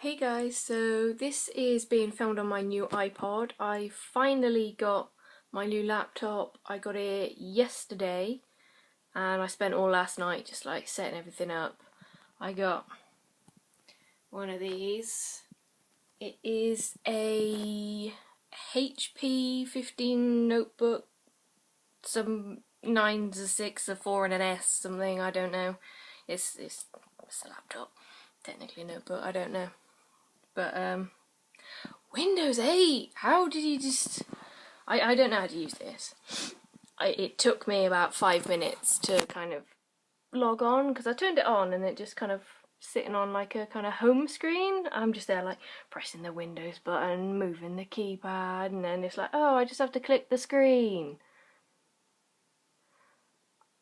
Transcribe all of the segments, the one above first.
Hey guys, so this is being filmed on my new iPod. I finally got my new laptop. I got it yesterday and I spent all last night just like setting everything up. I got one of these. It is a HP 15 notebook, some 9's a 6, a 4 and an S, something, I don't know. It's a laptop, technically a notebook, I don't know. But Windows 8! How did you just... I don't know how to use this. It took me about 5 minutes to kind of log on, because I turned it on and it just kind of sitting on like a kind of home screen. I'm just there like pressing the Windows button, moving the keypad, and then it's like, oh, I just have to click the screen.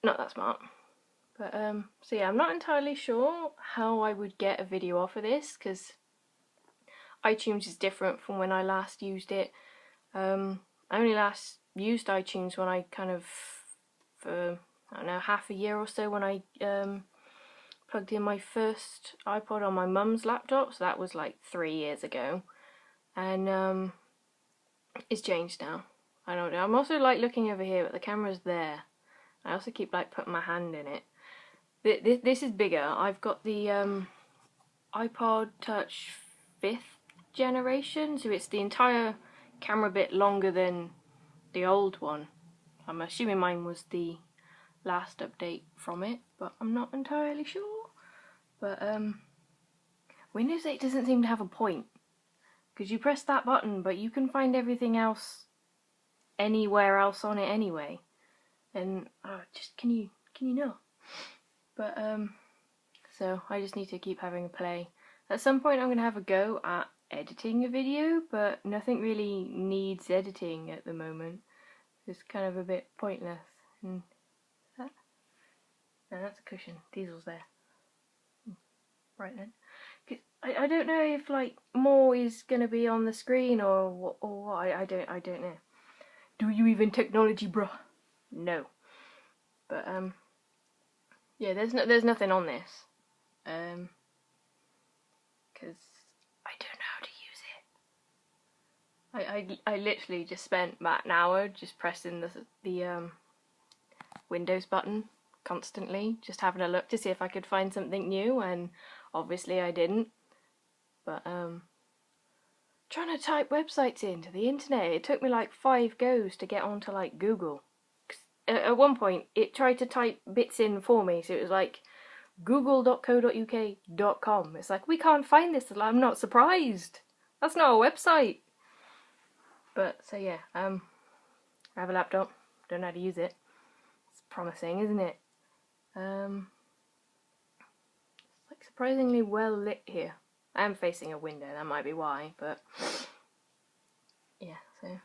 Not that smart. But so yeah, I'm not entirely sure how I would get a video off of this, because iTunes is different from when I last used it. I only last used iTunes when I kind of, for I don't know, half a year or so, when I plugged in my first iPod on my mum's laptop, so that was like 3 years ago, and it's changed now. I don't know. I'm also like looking over here, but the camera's there. I also keep like putting my hand in it. This is bigger. I've got the iPod Touch 5th generation, so it's the entire camera bit longer than the old one. I'm assuming mine was the last update from it, but I'm not entirely sure. But Windows 8 doesn't seem to have a point, because you press that button but you can find everything else anywhere else on it anyway, and just can you know? But so I just need to keep having a play. At some point I'm going to have a go at editing a video, but nothing really needs editing at the moment. It's kind of a bit pointless. And that? No, that's a cushion. Diesel's there. Right then. I don't know if like more is going to be on the screen or what. I don't know. Do you even technology, bruh? No. But yeah, there's nothing on this. Because I don't know how to use it. I literally just spent about an hour just pressing the Windows button constantly, just having a look to see if I could find something new, and obviously I didn't. But trying to type websites into the internet, it took me like 5 goes to get onto like Google. At one point it tried to type bits in for me, so it was like google.co.uk.com. It's like, we can't find this. I'm not surprised. That's not a website. But so yeah, I have a laptop. Don't know how to use it. It's promising, isn't it? It's like surprisingly well lit here. I am facing a window, that might be why, but yeah, so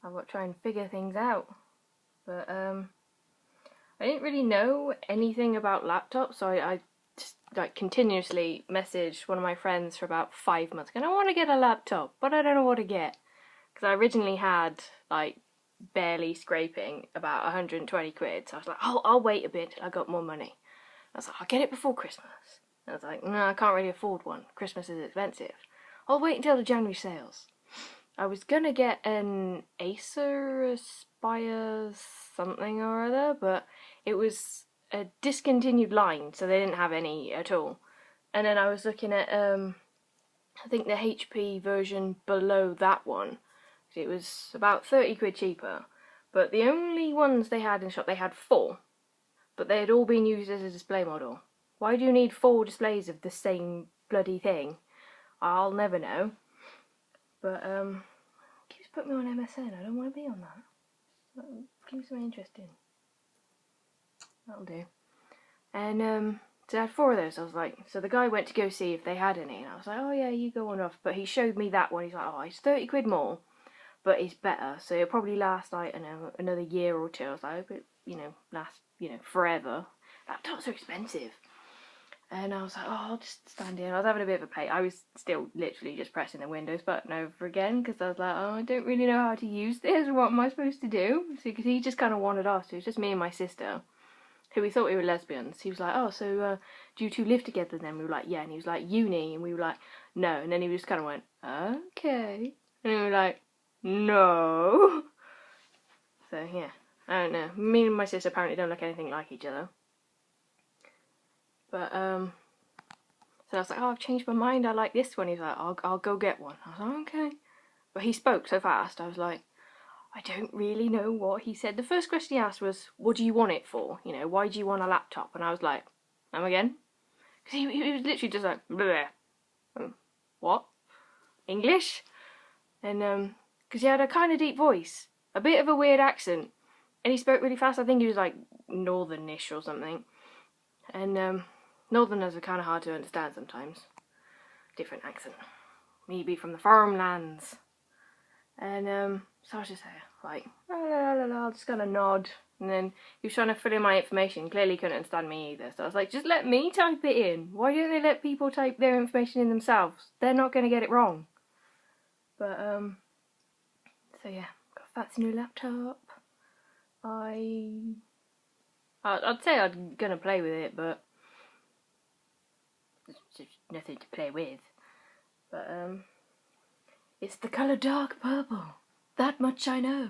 I've got to try and figure things out. But I didn't really know anything about laptops, so I just like continuously messaged one of my friends for about 5 months going, I want to get a laptop, but I don't know what to get. Because I originally had like barely scraping about 120 quid, so I was like, oh, I'll wait a bit till I got more money. I was like, I'll get it before Christmas. And I was like, no, I can't really afford one. Christmas is expensive. I'll wait until the January sales. I was gonna get an Acer Aspire something or other, but it was a discontinued line, so they didn't have any at all. And then I was looking at, I think the HP version below that one. It was about 30 quid cheaper, but the only ones they had in shop, they had 4, but they had all been used as a display model. Why do you need 4 displays of the same bloody thing? I'll never know. But it keeps putting me on MSN. I don't want to be on that. Keeps me interesting. That'll do. And so I had 4 of those. I was like, so the guy went to go see if they had any, and I was like, oh yeah, you go on off. But he showed me that one. He's like, oh, it's 30 quid more, but it's better, so it'll probably last like, I don't know, another year or two. I was like, but last forever. Laptops are expensive. And I was like, oh, I'll just stand in. I was having a bit of a play. I was still literally just pressing the Windows button over again, because I was like, oh, I don't really know how to use this. What am I supposed to do? Because he just kind of wandered off, so it was just me and my sister. who we thought we were lesbians. He was like, oh, so do you two live together then? We were like, yeah. And he was like, uni? And we were like, no. And then he just kind of went, okay. And we were like, no. So yeah, I don't know. Me and my sister apparently don't look anything like each other. But so I was like, oh, I've changed my mind. I like this one. He's like, I'll go get one. I was like, okay. But he spoke so fast. I was like, I don't really know what he said. The first question he asked was, what do you want it for? You know, why do you want a laptop? And I was like, again? Because he was literally just like, bleh. What? English? And because he had a kind of deep voice, a bit of a weird accent, and he spoke really fast. I think he was like northern-ish or something. And northerners are kind of hard to understand sometimes. Different accent. Maybe from the farmlands. And so I was just there, like, la la la la, just gonna nod. And then he was trying to fill in my information. Clearly couldn't understand me either. So I was like, just let me type it in. Why don't they let people type their information in themselves? They're not gonna get it wrong. But so yeah, got a fancy new laptop. I'd say I'm gonna play with it, but there's just nothing to play with. But it's the colour dark purple. That much I know.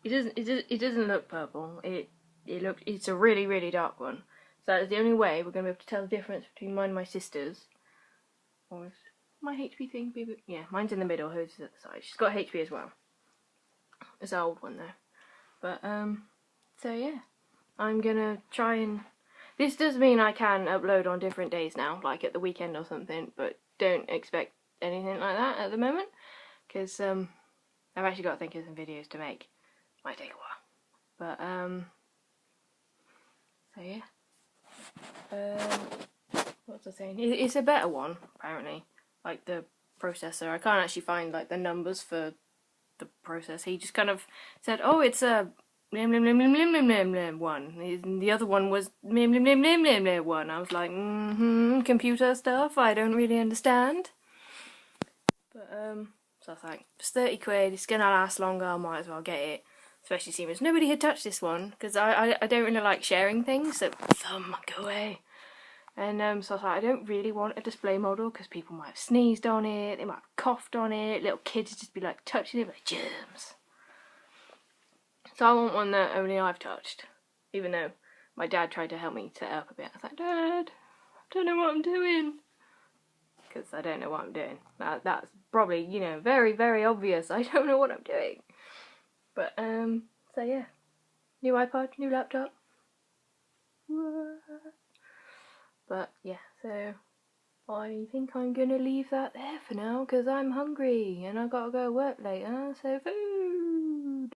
It doesn't look purple. It's a really, really dark one. So that's the only way we're gonna be able to tell the difference between mine and my sister's. Or is my HP thing? Yeah, mine's in the middle. Hers is at the side. She's got HP as well. It's an old one though. But so yeah, I'm gonna try and. This does mean I can upload on different days now, like at the weekend or something. But don't expect anything like that at the moment, because I've actually got to think of some videos to make. Might take a while, but so yeah. What was I saying? It's a better one apparently. Like the processor, I can't actually find like the numbers for the process. He just kind of said, "Oh, it's a one." And the other one was one. I was like, computer stuff. I don't really understand. But so I was like, it's 30 quid. It's gonna last longer. I might as well get it. Especially seeing as nobody had touched this one, because I don't really like sharing things. So go away. And so I was like, I don't really want a display model because people might have sneezed on it, they might have coughed on it, little kids would just be like touching it with germs. So I want one that only I've touched, even though my dad tried to help me set it up a bit. I was like, Dad, I don't know what I'm doing. Because I don't know what I'm doing. That's probably, you know, very, very obvious. I don't know what I'm doing. But, so yeah. New iPod, new laptop. But yeah, so I think I'm gonna leave that there for now because I'm hungry and I've got to go to work later, so food!